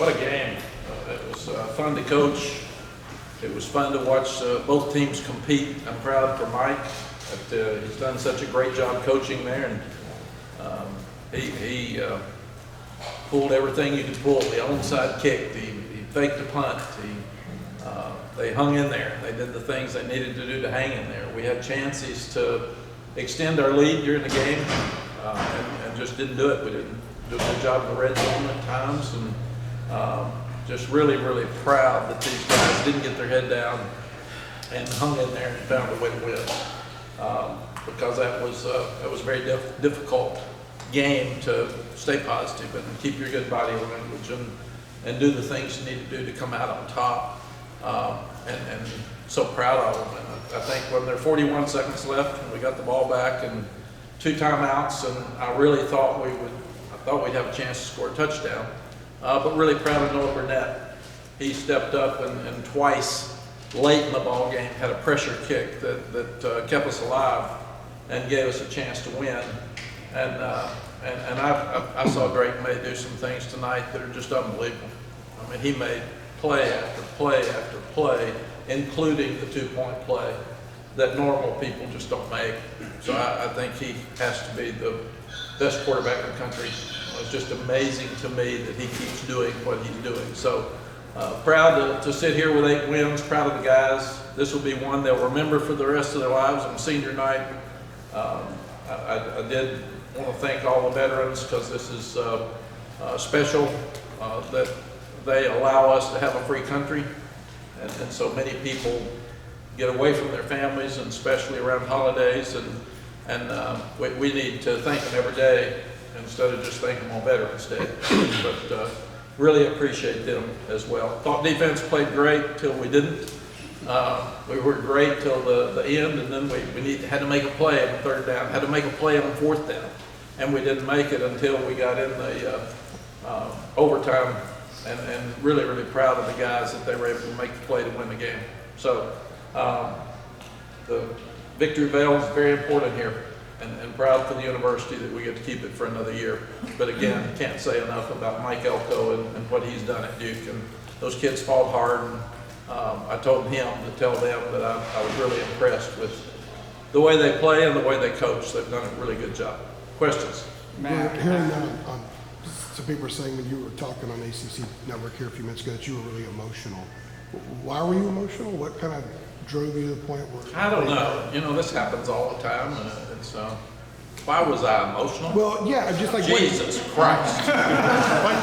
What a game. It was fun to coach. It was fun to watch both teams compete. I'm proud for Mike. He's done such a great job coaching there, and he pulled everything you could pull. The onside kick, he faked the punt. They hung in there. They did the things they needed to do to hang in there. We had chances to extend our lead during the game, and just didn't do it. We didn't do a good job in the red zone at times, and just really, really proud that these guys didn't get their head down and hung in there and found a way to win. Because that was a very difficult game to stay positive and keep your good body language and do the things you need to do to come out on top. And so proud of them. And I think when there were 41 seconds left and we got the ball back and 2 timeouts, and I really thought we'd have a chance to score a touchdown. But really proud of Noah Burnett. He stepped up and twice late in the ball game had a pressure kick that kept us alive and gave us a chance to win. And I saw Drake May do some things tonight that are just unbelievable. I mean, he made play after play after play, including the 2-point play that normal people just don't make. So I think he has to be the best quarterback in the country. It's just amazing to me that he keeps doing what he's doing. So proud to sit here with 8 wins, proud of the guys. This will be one they'll remember for the rest of their lives on senior night. I did want to thank all the veterans, because this is special that they allow us to have a free country, and so many people get away from their families, and especially around holidays, and we need to thank them every day instead of just thanking them on Veterans Day. But really appreciate them as well. Thought defense played great till we didn't. We were great till the end, and then we had to make a play on 3rd down, had to make a play on 4th down, and we didn't make it until we got in the overtime. And really, really proud of the guys that they were able to make the play to win the game. So the victory veil is very important here, and proud for the university that we get to keep it for another year. But again, can't say enough about Mike Elko and what he's done at Duke. And those kids fought hard, and I told him to tell them that I was really impressed with the way they play and the way they coach. They've done a really good job. Questions? Mack, hearing some people were saying when you were talking on ACC Network here a few minutes ago that you were really emotional. Why were you emotional? What kind of drove you to the point where? I don't know. You know, this happens all the time. It's why was I emotional? Well, yeah, just like Jesus Christ.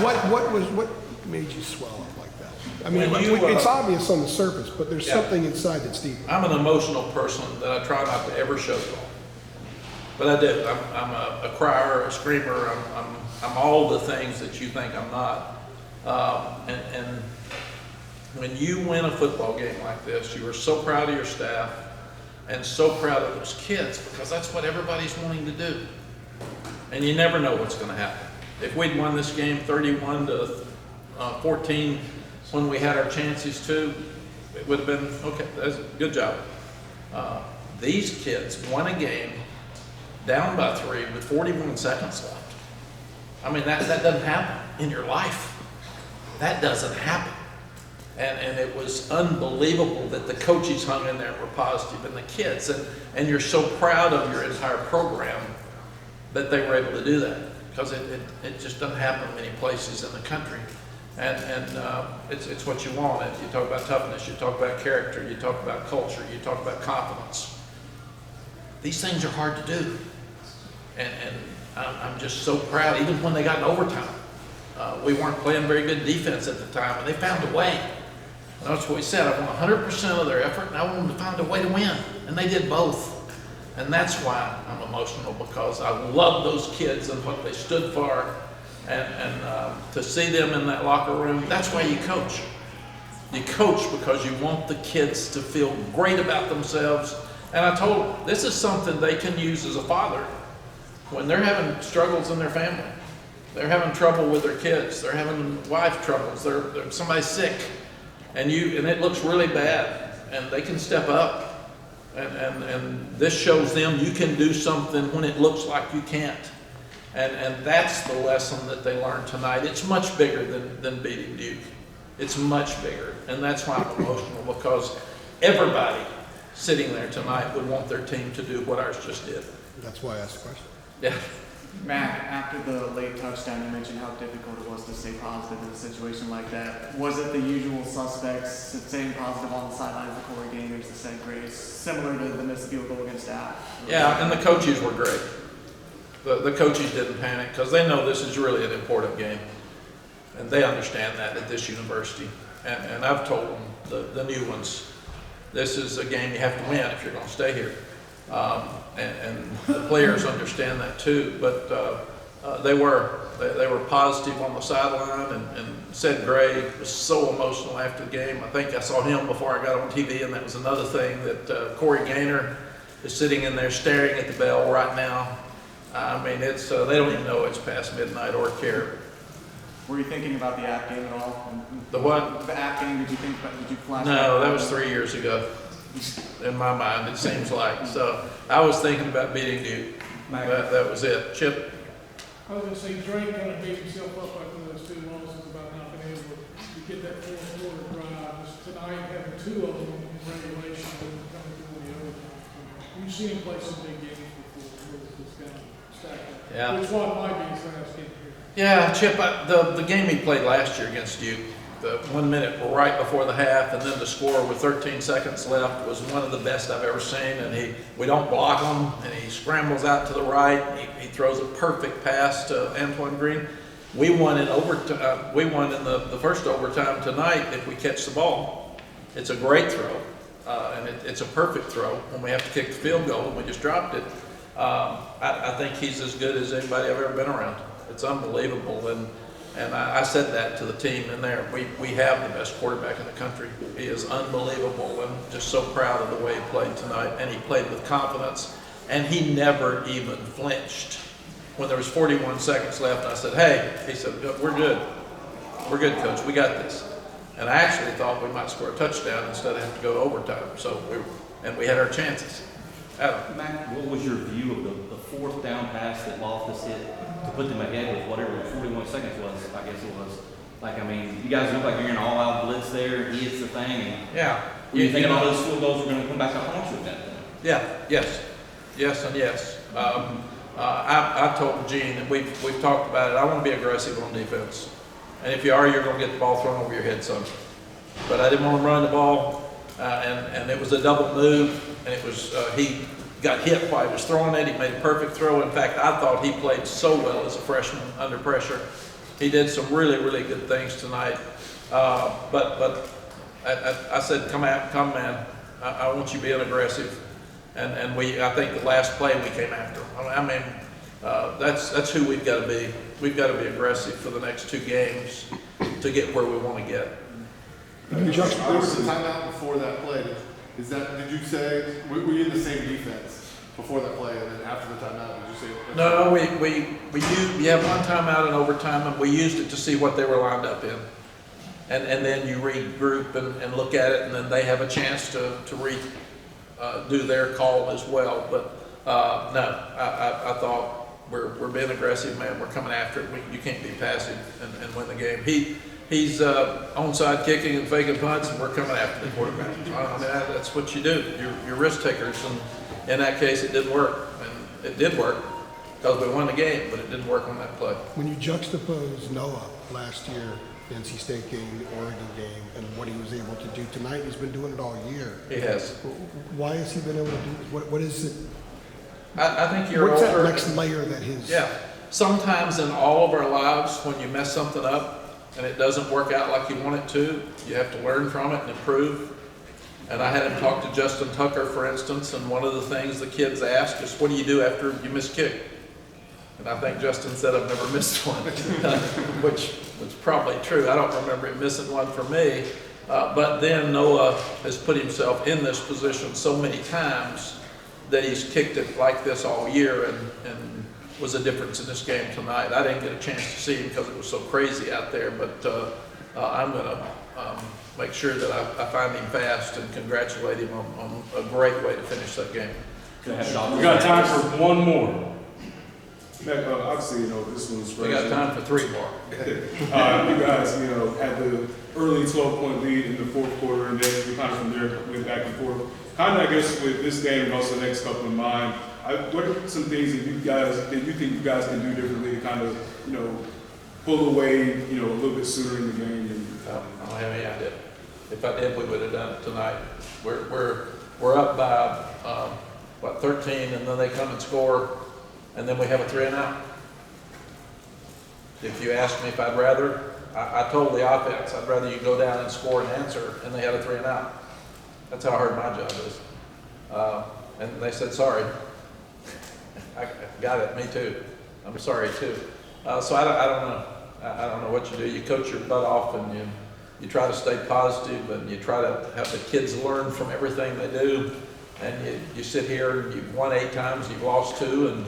what made you swell up like that? I mean, it's obvious on the surface, but there's something inside that's deeper. I'm an emotional person that I try not to ever show. But I do. I'm a crier, a screamer. I'm all the things that you think I'm not. And when you win a football game like this, you are so proud of your staff and so proud of those kids, because that's what everybody's wanting to do. And you never know what's going to happen. If we'd won this game 31-14 when we had our chances to, it would have been, okay, that's a good job. These kids won a game down by 3 with 41 seconds left. I mean, that doesn't happen in your life. That doesn't happen. And it was unbelievable that the coaches hung in there and were positive, and the kids, and you're so proud of your entire program that they were able to do that, because it just doesn't happen many places in the country. And it's what you want. You talk about toughness, you talk about character, you talk about culture, you talk about confidence. These things are hard to do. And I'm just so proud. Even when they got in overtime, we weren't playing very good defense at the time, and they found a way. And that's what we said. I want 100% of their effort, and I want them to find a way to win. And they did both. And that's why I'm emotional, because I love those kids and what they stood for. And to see them in that locker room, that's why you coach. You coach because you want the kids to feel great about themselves. And I told them, this is something they can use as a father when they're having struggles in their family. They're having trouble with their kids. They're having wife troubles. They're somebody's sick, and it looks really bad. And they can step up, and this shows them you can do something when it looks like you can't. And that's the lesson that they learned tonight. It's much bigger than beating Duke. It's much bigger. And that's why I'm emotional, because everybody sitting there tonight would want their team to do what ours just did. That's why I asked the question. Yeah. Mack, after the late touchdown, you mentioned how difficult it was to stay positive in a situation like that. Was it the usual suspects staying positive on the sidelines of Corey Gainers, the said Grace, similar to the missed field goal against App? Yeah, and the coaches were great. The coaches didn't panic because they know this is really an important game. And they understand that at this university. And I've told them, the new ones, this is a game you have to win if you're going to stay here. And the players understand that too. But they were positive on the sideline, and Sid Gray was so emotional after the game. I think I saw him before I got on TV, and that was another thing that Corey Gaynor is sitting in there staring at the bell right now. I mean, it's they don't even know it's past midnight or care. Were you thinking about the App game at all? The what? The App game, did you flash? No, that was 3 years ago. In my mind, it seems like. So I was thinking about beating Duke. That was it. Chip? I was going to say, Drake kind of beat himself up after those two losses about not being able to get that fourth quarter drive. Just tonight, having two of them in regulation and coming through the overtime. You've seen him play some big games before with this kind of stack up. Yeah. Which one might be his last game here. Yeah, Chip, the game he played last year against Duke, the 1 minute right before the half, and then to score with 13 seconds left was one of the best I've ever seen. And we don't block him, and he scrambles out to the right. He throws a perfect pass to Antoine Green. We won in overtime. We won in the first overtime tonight if we catch the ball. It's a great throw, and it's a perfect throw when we have to kick the field goal, and we just dropped it. I think he's as good as anybody I've ever been around. It's unbelievable, and I said that to the team in there. We have the best quarterback in the country. He is unbelievable, and just so proud of the way he played tonight. And he played with confidence, and he never even flinched. When there was 41 seconds left, I said, "Hey," he said, "We're good. We're good, Coach. We got this." And I actually thought we might score a touchdown instead of have to go to overtime. So we had our chances. Adam. Mack, what was your view of the fourth down pass that Loftus hit to put them ahead with whatever 41 seconds was, I guess it was? Like, I mean, you guys look like you're in an all-out blitz there. He hits the thing. And Yeah. were you thinking all those field goals were going to come back to haunt you at that point? Yeah, yes, and yes. I told Gene, and we've talked about it, I want to be aggressive on defense. And if you are, you're going to get the ball thrown over your head some. But I didn't want to run the ball, and it was a double move, and it was, he got hit while he was throwing it. He made a perfect throw. In fact, I thought he played so well as a freshman under pressure. He did some really, really good things tonight. But I said, come man. I want you being aggressive. And I think the last play we came after. I mean, that's who we've got to be. We've got to be aggressive for the next two games to get where we want to get. There was a timeout before that play. Did you say, were you in the same defense before that play, and then after the timeout, did you say? No, we have one timeout in overtime, and we used it to see what they were lined up in. And then you regroup and look at it, and then they have a chance to do their call as well. But no, I thought we're being aggressive, man. We're coming after it. You can't be passive and win the game. He's onside kicking and faking punts, and we're coming after the quarterback. I mean, that's what you do. You're risk takers, and in that case, it didn't work. And it did work because we won the game, but it didn't work on that play. When you juxtapose Noah last year, the NC State game, the Oregon game, and what he was able to do tonight, he's been doing it all year. He has. Why has he been able to do it? What is it? I think you're What's older. that next layer that his... Yeah. Sometimes in all of our lives, when you mess something up and it doesn't work out like you want it to, you have to learn from it and improve. And I had him talk to Justin Tucker, for instance, and one of the things the kids ask is, what do you do after you miss a kick? And I think Justin said, I've never missed one, which was probably true. I don't remember him missing one for me. But then Noah has put himself in this position so many times that he's kicked it like this all year, and was a difference in this game tonight. I didn't get a chance to see him because it was so crazy out there, but I'm going to make sure that I find him fast and congratulate him on a great way to finish that game. We got time for one more. Mack, obviously, this was fresh. We got time for 3 more. You guys, had the early 12-point lead in the fourth quarter, and then we kind of from there went back and forth. Kind of, I guess, with this game and also the next couple in mind, what are some things that you think you guys can do differently to kind of, pull away, a little bit sooner in the game? I don't have any idea. If I did, we would have done it tonight. We're up by 13, and then they come and score, and then we have a 3 and out. If you ask me if I'd rather, I told the offense I'd rather you go down and score and answer, and they had a 3 and out. That's how hard my job is. And they said sorry. I got it. Me too. I'm sorry too. So I don't know. I don't know what you do. You coach your butt off, and you try to stay positive, and you try to have the kids learn from everything they do. And you sit here and you've won 8 times, you've lost 2, and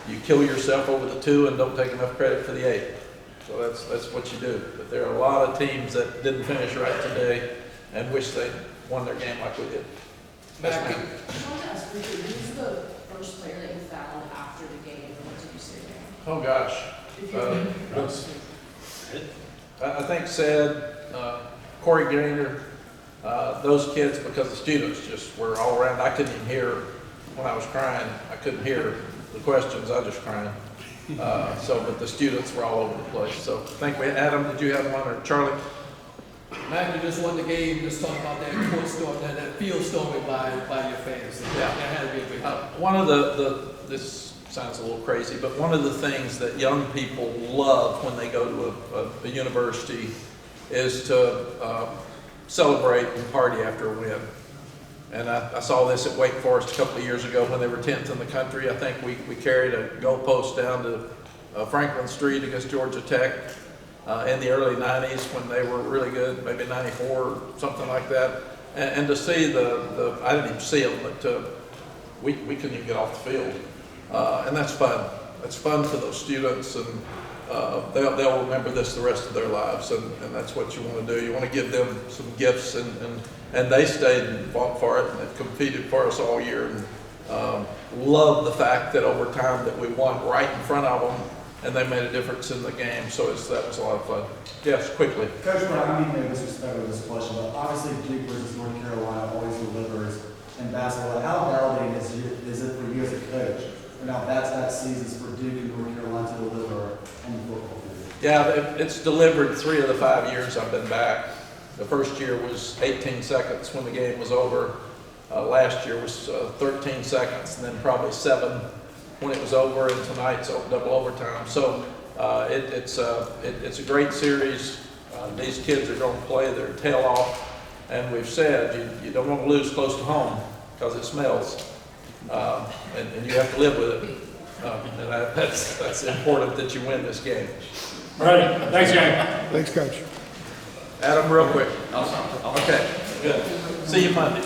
you kill yourself over the 2 and don't take enough credit for the 8. So that's what you do. But there are a lot of teams that didn't finish right today and wish they won their game like we did. That's Mack, me. I want to ask briefly, who's the first player that you found after the game, and what did you say to him? Oh gosh. If you I think said Corey Gaynor, those kids, because the students just were all around. I couldn't even hear when I was crying. I couldn't hear the questions. I just crying. But the students were all over the place. So I think Adam, did you have one, or Charlie? Mack, you just won the game. Just talk about that court storm, that field storming by your fans. That had to be a big help. One of this sounds a little crazy, but one of the things that young people love when they go to a university is to celebrate and party after a win. And I saw this at Wake Forest a couple of years ago when they were 10th in the country. I think we carried a goalpost down to Franklin Street against Georgia Tech in the early 90s when they were really good, maybe 94 or something like that. And to see I didn't even see them, but we couldn't even get off the field. And that's fun. That's fun for those students, and they'll remember this the rest of their lives. And that's what you want to do. You want to give them some gifts, and they stayed and fought for it, and they've competed for us all year. And love the fact that over time that we won right in front of them, and they made a difference in the game. So that was a lot of fun. Yes, quickly. Coach Brown, I mean no disrespect with this question, but obviously Duke versus North Carolina always delivers in basketball. How validating is it for you as a coach? Now that seasons for Duke and North Carolina to deliver on the football field? Yeah, it's delivered 3 of the 5 years I've been back. The first year was 18 seconds when the game was over. Last year was 13 seconds, and then probably 7 when it was over, and tonight's double overtime. So it's a great series. These kids are going to play their tail off, and we've said you don't want to lose close to home because it smells. And you have to live with it. And that's important that you win this game. All right, thanks, Jay. Thanks, Coach. Adam, real quick. Okay, good. See you Monday.